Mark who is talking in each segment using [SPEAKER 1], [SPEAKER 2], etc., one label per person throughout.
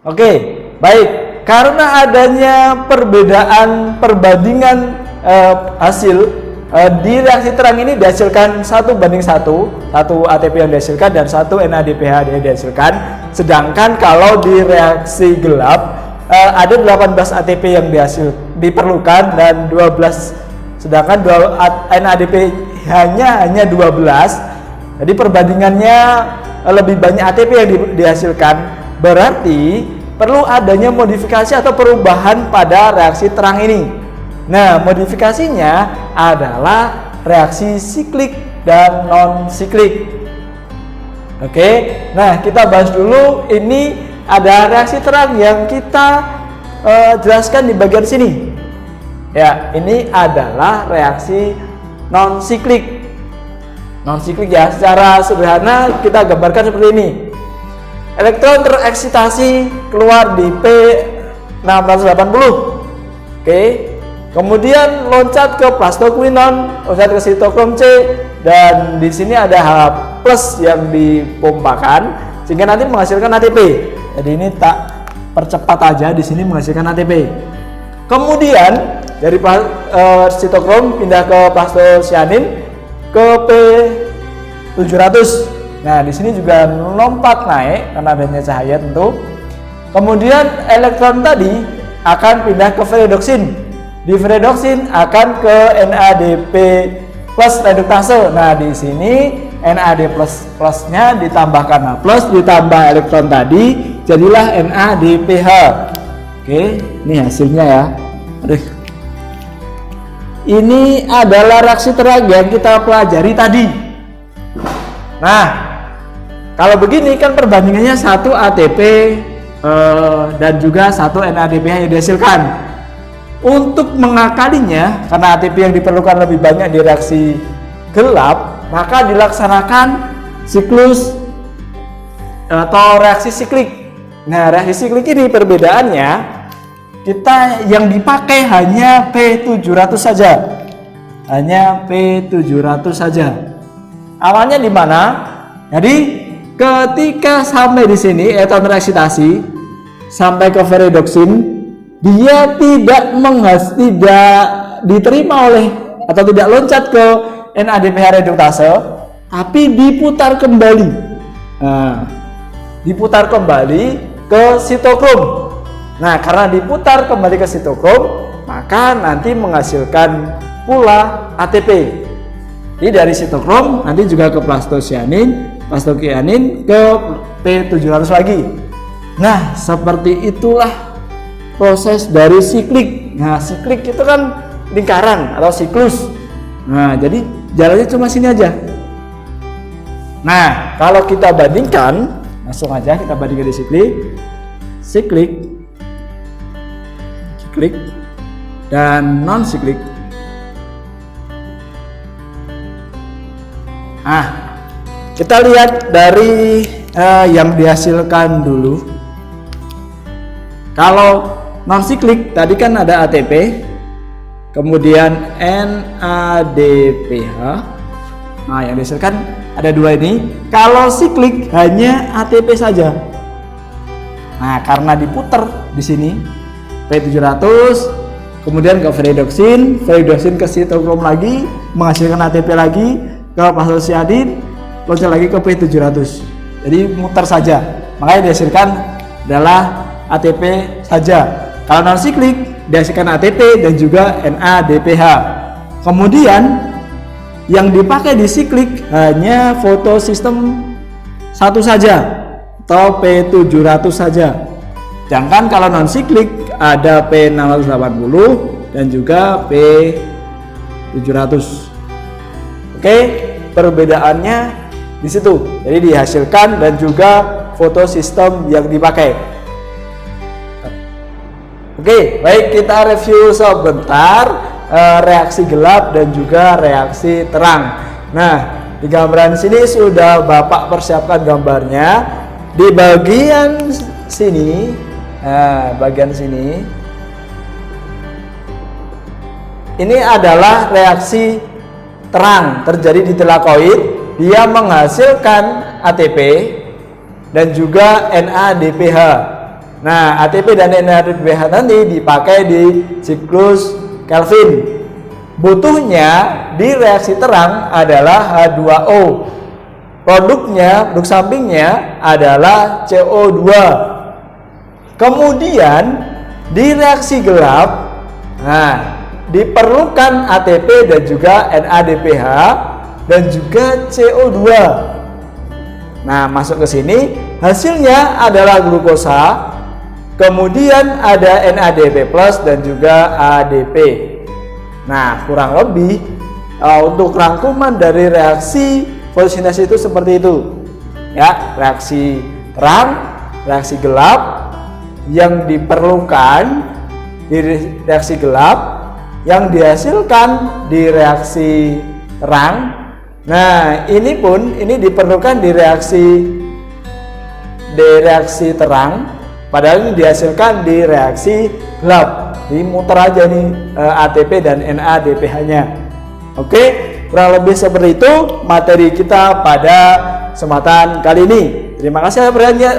[SPEAKER 1] Oke, baik. Karena adanya perbandingan hasil di reaksi terang ini dihasilkan 1:1, satu ATP yang dihasilkan dan satu NADPH yang dihasilkan. Sedangkan kalau di reaksi gelap ada 18 ATP yang diperlukan dan 12, sedangkan NADPH-nya hanya 12. Jadi perbandingannya lebih banyak ATP yang dihasilkan, berarti perlu adanya modifikasi atau perubahan pada reaksi terang ini. Nah, modifikasinya adalah reaksi siklik dan non siklik. Oke, nah kita bahas dulu. Ini ada reaksi terang yang kita jelaskan di bagian sini. Ya, ini adalah reaksi non siklik. Non siklik ya, secara sederhana kita gambarkan seperti ini. Elektron tereksitasi keluar di P680. Oke. Kemudian loncat ke plastoquinon, loncat ke sitokrom C, dan di sini ada H+ yang dipompakan sehingga nanti menghasilkan ATP. Jadi ini tak percepat aja, di sini menghasilkan ATP. Kemudian dari sitokrom pindah ke plastosianin ke P700. Nah, di sini juga lompat naik karena adanya cahaya tentu. Kemudian elektron tadi akan pindah ke ferredoksin. Di ferredoksin akan ke NADP plus reduktase. Nah, di sini NAD plusnya ditambahkan H+ ditambah elektron tadi, jadilah NADPH. Oke, ini hasilnya ya. Aduh. Ini adalah reaksi terang yang kita pelajari tadi. Nah, kalau begini kan perbandingannya 1 ATP dan juga 1 NADPH yang dihasilkan. Untuk mengakalinya, karena ATP yang diperlukan lebih banyak di reaksi gelap, maka dilaksanakan siklus atau reaksi siklik. Nah, reaksi siklik ini perbedaannya, kita yang dipakai hanya P700 saja. Hanya P700 saja. Awalnya di mana? Jadi ketika sampai di sini elektron tereksitasi sampai ke ferredoksin, dia tidak diterima oleh atau tidak loncat ke NADPH reduktase, tapi diputar kembali. Nah, diputar kembali ke sitokrom. Nah, karena diputar kembali ke sitokrom, maka nanti menghasilkan pula ATP. Jadi dari sitokrom nanti juga ke plastosianin ke P700 lagi. Nah, seperti itulah proses dari siklik. Nah, siklik itu kan lingkaran atau siklus. Nah, jadi jalannya cuma sini aja. Nah, kalau kita bandingkan, langsung aja kita bandingkan di siklik dan non siklik. Nah, kita lihat dari yang dihasilkan dulu. Kalau non siklik tadi kan ada ATP, kemudian NADPH. Nah, yang dihasilkan ada dua ini. Kalau siklik hanya ATP saja. Nah, karena diputar di sini P700, kemudian ke ferredoksin ke sitokrom lagi, menghasilkan ATP lagi, ke plastosianin, loncat lagi ke P700. Jadi muter saja. Makanya dihasilkan adalah ATP saja. Kalau non siklik dihasilkan ATP dan juga NADPH. Kemudian yang dipakai di siklik hanya fotosistem satu saja atau P700 saja. Sedangkan kalau non siklik ada P680 dan juga P700. Oke, perbedaannya di situ. Jadi dihasilkan dan juga fotosistem yang dipakai. Oke, baik, kita review sebentar reaksi gelap dan juga reaksi terang. Nah, di gambaran sini sudah Bapak persiapkan gambarnya. Di bagian sini, ini adalah reaksi terang terjadi di telakoid. Dia menghasilkan ATP dan juga NADPH. Nah, ATP dan NADPH nanti dipakai di siklus Kelvin. Butuhnya di reaksi terang adalah H2O. Produk sampingnya adalah CO2. Kemudian di reaksi gelap, nah, diperlukan ATP dan juga NADPH dan juga CO2. Nah, masuk ke sini, hasilnya adalah glukosa. Kemudian ada NADP+ dan juga ADP. Nah, kurang lebih untuk rangkuman dari reaksi fotosintesis itu seperti itu. Ya, reaksi terang, reaksi gelap yang diperlukan di reaksi gelap, yang dihasilkan di reaksi terang. Nah, ini diperlukan di reaksi terang. Padahal ini dihasilkan di reaksi gelap. Dimuter aja nih ATP dan NADPH-nya. Oke, kurang lebih seperti itu materi kita pada kesempatan kali ini. Terima kasih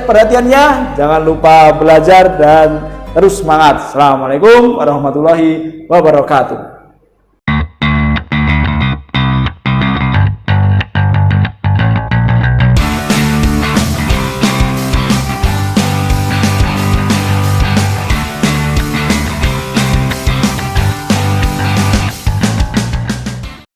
[SPEAKER 1] perhatiannya. Jangan lupa belajar dan terus semangat. Assalamualaikum warahmatullahi wabarakatuh.